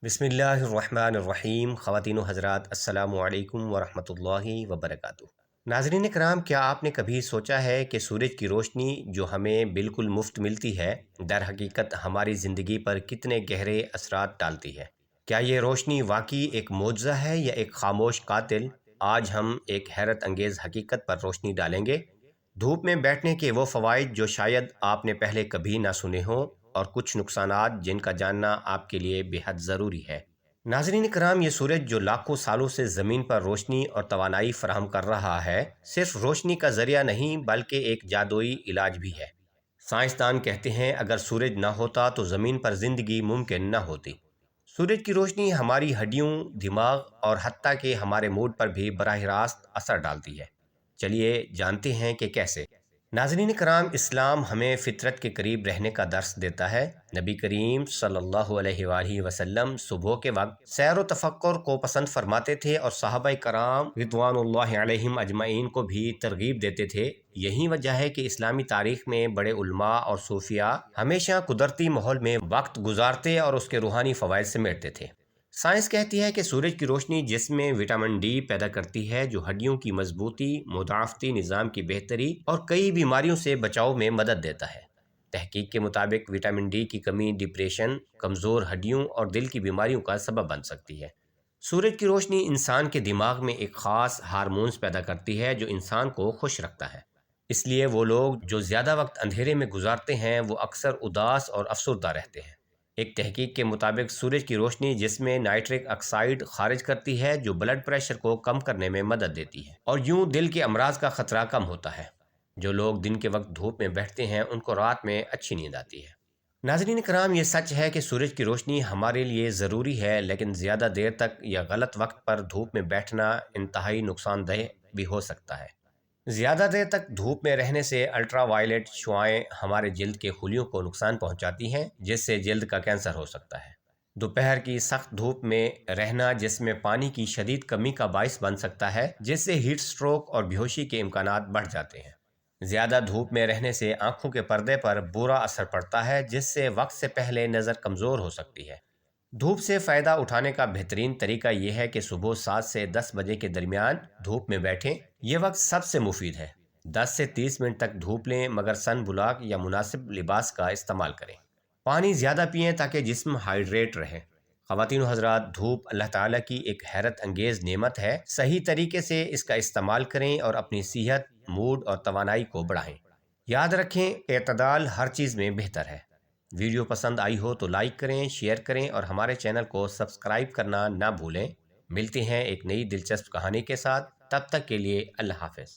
बिस्मिल्लाहिर्रहमानिर्रहीम। ख़वातीन व हज़रात, अस्सलामु अलैकुम वरहमतुल्लाहि वबरकातुहू। नाज़रीन कराम, क्या आपने कभी सोचा है कि सूरज की रोशनी जो हमें बिल्कुल मुफ्त मिलती है, दर हकीकत हमारी ज़िंदगी पर कितने गहरे असरात डालती है? क्या ये रोशनी वाकई एक मोज़ा है या एक खामोश कातिल? आज हम एक हैरत अंगेज़ हकीकत पर रोशनी डालेंगे। धूप में बैठने के वो फ़वाइद जो शायद आपने पहले कभी ना सुने हों, और कुछ नुकसानात जिनका जानना आपके लिए बेहद ज़रूरी है। नाज़रीन कराम, ये सूरज जो लाखों सालों से ज़मीन पर रोशनी और तवानाई फराहम कर रहा है, सिर्फ रोशनी का ज़रिया नहीं बल्कि एक जादुई इलाज भी है। साइंसदान कहते हैं अगर सूरज ना होता तो ज़मीन पर ज़िंदगी मुमकिन न होती। सूरज की रोशनी हमारी हड्डियों, दिमाग और हत्ता के हमारे मूड पर भी बराह रास्त असर डालती है। चलिए जानते हैं कि कैसे। नाज़रीन कराम, इस्लाम हमें फ़ितरत के करीब रहने का दर्स देता है। नबी करीम सल्लल्लाहु अलैहि वसल्लम सुबह के वक्त सैर व तफक्कुर को पसंद फरमाते थे और सहाबाए कराम रिदवानुल्लाहि अलैहिम अजमईन को भी तरगीब देते थे। यही वजह है कि इस्लामी तारीख में बड़े उलमा और सूफिया हमेशा कुदरती माहौल में वक्त गुजारते और उसके रूहानी फ़वाइद समेटते थे। साइंस कहती है कि सूरज की रोशनी जिसमें विटामिन डी पैदा करती है, जो हड्डियों की मजबूती, मुदाफ़ती निज़ाम की बेहतरी और कई बीमारियों से बचाव में मदद देता है। तहकीक के मुताबिक विटामिन डी की कमी डिप्रेशन, कमज़ोर हड्डियों और दिल की बीमारियों का सबब बन सकती है। सूरज की रोशनी इंसान के दिमाग में एक ख़ास हार्मोन्स पैदा करती है जो इंसान को खुश रखता है। इसलिए वो लोग जो ज़्यादा वक्त अंधेरे में गुजारते हैं वो अक्सर उदास और अफसरदा रहते हैं। एक तहकीक के मुताबिक सूरज की रोशनी जिसमें नाइट्रिक ऑक्साइड खारिज करती है जो ब्लड प्रेशर को कम करने में मदद देती है और यूं दिल के अमराज का खतरा कम होता है। जो लोग दिन के वक्त धूप में बैठते हैं उनको रात में अच्छी नींद आती है। नाज़रीन कराम, ये सच है कि सूरज की रोशनी हमारे लिए ज़रूरी है, लेकिन ज़्यादा देर तक या गलत वक्त पर धूप में बैठना इंतहाई नुकसानदेह भी हो सकता है। ज़्यादा देर तक धूप में रहने से अल्ट्रा वायलेट शुआएं हमारे जल्द के खुलियों को नुकसान पहुंचाती हैं, जिससे जल्द का कैंसर हो सकता है। दोपहर की सख्त धूप में रहना जिसमें पानी की शदीद कमी का बायस बन सकता है, जिससे हीट स्ट्रोक और बेहोशी के इम्कानात बढ़ जाते हैं। ज़्यादा धूप में रहने से आंखों के पर्दे पर बुरा असर पड़ता है, जिससे वक्त से पहले नज़र कमज़ोर हो सकती है। धूप से फ़ायदा उठाने का बेहतरीन तरीका यह है कि सुबह 7 से 10 बजे के दरमियान धूप में बैठें। यह वक्त सबसे मुफीद है। 10 से 30 मिनट तक धूप लें, मगर सन ब्लॉक या मुनासिब लिबास का इस्तेमाल करें। पानी ज़्यादा पिएं ताकि जिस्म हाइड्रेट रहे। ख़वातीन हज़रात, धूप अल्लाह ताला की एक हैरत अंगेज़ नेमत है। सही तरीके से इसका इस्तेमाल करें और अपनी सेहत, मूड और तवानाई को बढ़ाएं। याद रखें, एतदाल हर चीज़ में बेहतर है। वीडियो पसंद आई हो तो लाइक करें, शेयर करें और हमारे चैनल को सब्सक्राइब करना ना भूलें। मिलते हैं एक नई दिलचस्प कहानी के साथ। तब तक के लिए अल्लाह हाफ़िज़।